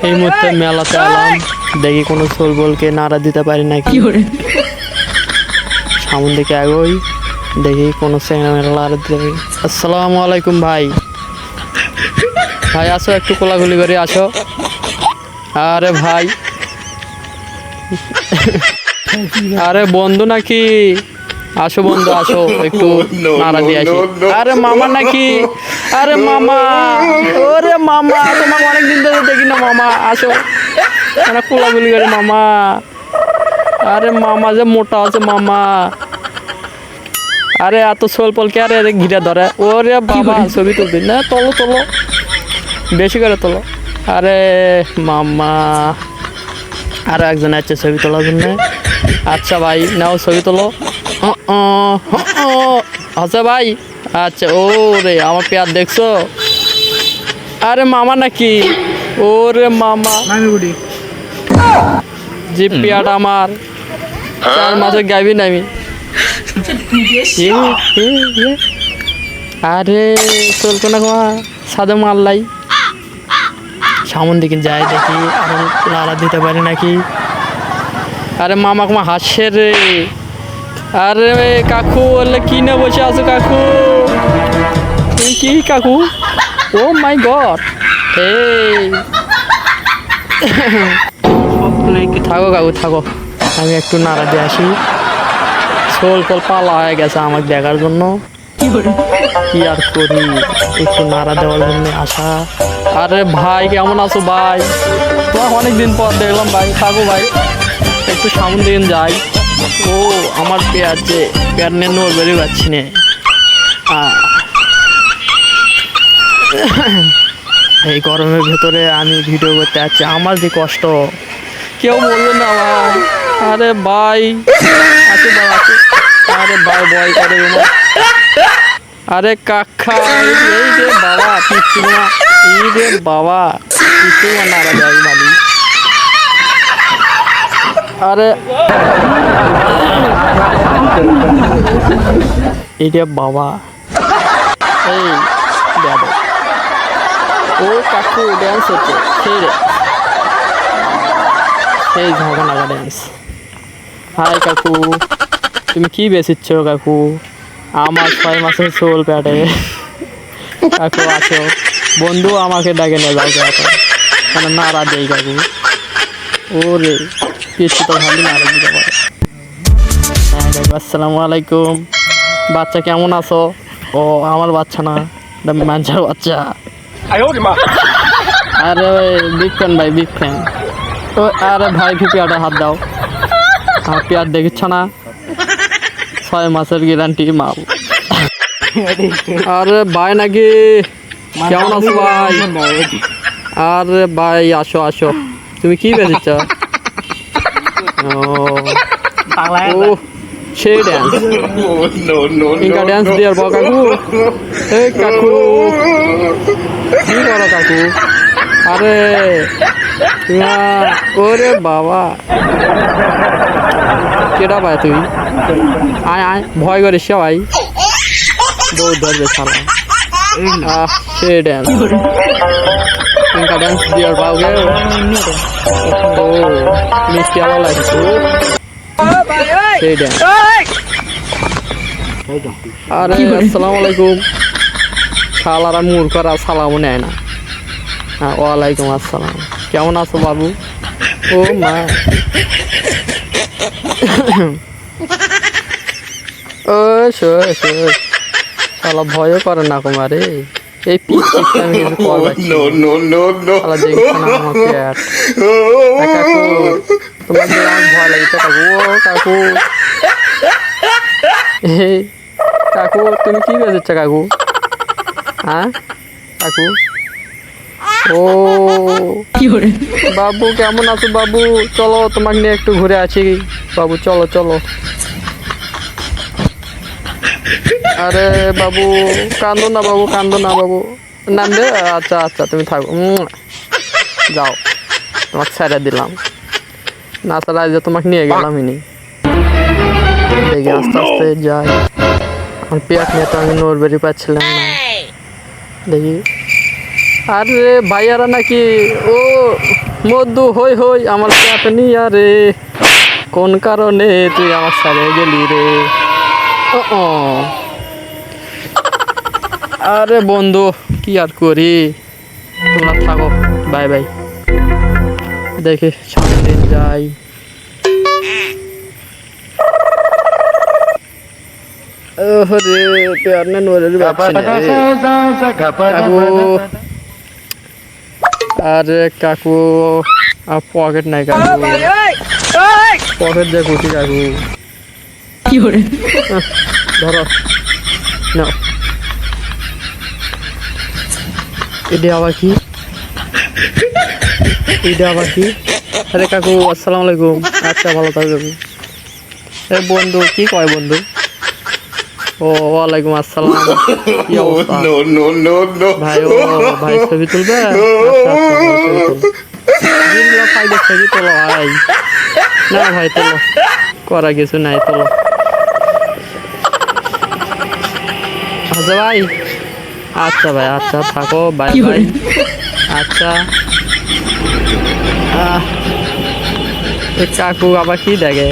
এই মুহূর্তে মেলাতে এলাম, দেখি কোনো সোলবলকে নাড়া দিতে পারি নাকি। সামন দিকে এগোই, দেখি কোনো মেলা নাড়া দিতে পারি। আসসালামু আলাইকুম ভাই। ভাই আসো, একটু কোলাগুলি করে আসো। আরে ভাই, আরে বন্ধু নাকি? আসো বন্ধু আসো, একটু নাড়া দিয়ে আসি। আরে মামা নাকি? আরে মামা, ওরে মামা, তোমাকে অনেকদিন ধরে দেখি না মামা, আসো মানে কোলাগুলি করে মামা। আরে মামা যে মোটা আছে মামা। আরে এত সোলপল কে আরে ঘিরে ধরে? ওরে বাবা, ছবি তুলবি না? তোলো তোলো, বেশি করে তোলো। আরে মামা, আরো একজন আছে ছবি তোলার জন্য। আচ্ছা ভাই, নাও ছবি তোলো। আচ্ছা ভাই, আচ্ছা। ও রে, আমার পেয়ার দেখছো? আরে মামা নাকি? ওরে মামা, যে পেয়ারটা আমার 4 মাসে গাইবি না আমি। আরে চলতো না তোমার সাদে মারলাই। সামন দিকে যাই, দেখি আরে নাড়া দিতে পারি নাকি। আরে মামা তোমার হাসছে রে। আরে কাকু, বললে কি না বসে আছো কাকু? তুমি কি কাকু? ও মাই গড, থাকো কাকু থাকো, আমি একটু নাড়া দিয়ে আসি। সোল পল পালা হয়ে গেছে আমাকে দেখার জন্য। কি আর করি, একটু নাড়া দেওয়ার জন্য আসা। আরে ভাই, কেমন আছো ভাই? তোমার অনেকদিন পর দেখলাম ভাই। থাকো ভাই, একটু সামনে দিন যাই। ও আমার পেয়ার, যে পেয়ার নিয়ে নোর বেরিয়ে পাচ্ছি না। এই গরমের ভেতরে আমি ভিডিও করতে যাচ্ছি, আমার যে কষ্ট কেউ বললো না ভাই। আরে ভাই আছে ভাই আছে। আরে ভাই ভয় করে না। আরে কাকা, এই যে বাবা পিচ্ছি না, এই যে বাবা পিচ্ছি না, নাড়া দেয় মালি। আরে এই যে বাবা, এই দেখো, ও কাকু ড্যান্স হচ্ছে সেই রে, সেই ঝগড়া ড্যান্স। হাই কাকু, তুমি কি বেচিচ্ছ কাকু? আমার 6 মাসের সোল প্যাটে। কাকু আসো, বন্ধু আমাকে ডাকে নিয়ে যাও কাকু, মানে নাড়া দেই কাকু। ওরে পিচ্ছি তো ভালো নাড়া দিতে পারে। আসসালামু আলাইকুম, বাচ্চা কেমন আছো? ও আমার বাচ্চা না, মানুষের বাচ্চা। আরে বিগ ফ্যান ভাই, বিগ ফ্যান। ও আরে ভাই, পেয়ারটা হাত দাও। আমার পেয়ার দেখিচ্ছ না? 6 মাসের গ্যারান্টি মাল। আরে ভাই নাকি? কেমন আছো ভাই? আরে ভাই আসো আসো, তুমি কি বেচিচ্ছ? ও সেই ড্যান্স, ইনকা ড্যান্স দিয়ে কাকু। এই কাকু কি করো কাকু? আরে ওরে বাবা, কেডা ভাই তুই? আয় আয়, ভয় করিস ভাই, দৌড় ধরবে সারা। সে ড্যান্স, ইনকা ড্যান্স দিয়ে পাওগে। ও মিষ্টি আলো লাগছে সেই ড্যান্স। আরে আসসালামু আলাইকুম। শালারা মূর্খরা সালামও নেয় না। হ্যাঁ, ওয়ালাইকুম আসসালাম। কেমন আছো বাবু? ও মা, ও শালা ভয়ও করে না কুমারে। এই পিচ্ছি আমি কিছু করবো আমাকে। কাকু তোমার আমার ভয় লাগছে কাকু। ও কাকু, এই কাকু তুমি কি বেঁচেছ কাকু? হ্যাঁ কাকু, ও বাবু কেমন আছো বাবু? চলো তোমাকে নিয়ে একটু ঘুরে আসি বাবু, চলো চলো। আরে বাবু কান্দো না বাবু, কান্দো না বাবু, নামবে। আচ্ছা আচ্ছা তুমি থাকো, যাও, তোমাকে ছেড়ে দিলাম। না ছাড়া যে তোমাকে নিয়ে গেলাম ইনি। দেখি আস্তে আস্তে যাই। আমার পেয়াক নিয়ে তো আমি নোর বেরি পাচ্ছিলাম না। দেখি আরে ভাইয়ারা নাকি ও মধু হই হই আমার চাপ নিয়া রে, কোন কারণে তুই আমার সাথে গেলি রে। ও ও। আরে বন্ধু কি আর করি, তোমরা থাকো, বাই বাই। দেখি সামনের দিন যাই। রে প্যার না নড়ে কাকু। আরে কাকু পকেট নাই কাকু, পকেট দিয়ে কুটি কাকু। কি করে ধরো না, এটা আবার কি, এটা আবার কি? আরে কাকু আসসালামু আলাইকুম। আচ্ছা ভালো থাকবেন। এ বন্ধু কি কয় বন্ধু? ও ওয়ালাইকুম আসসালাম। কি অবস্থা? ভাই ও ভাই ছবি তুলবে? আচ্ছা আচ্ছা ভাই, ছবি তুল। দিনগুলো ফাইলে ছবি তোলো ভাই। না ভাই তোলো, করা কিছু নাই, তোলো। আচ্ছা ভাই, আচ্ছা ভাই, আচ্ছা থাকো, বাই বাই। আচ্ছা কাকু আবার কি দেখে?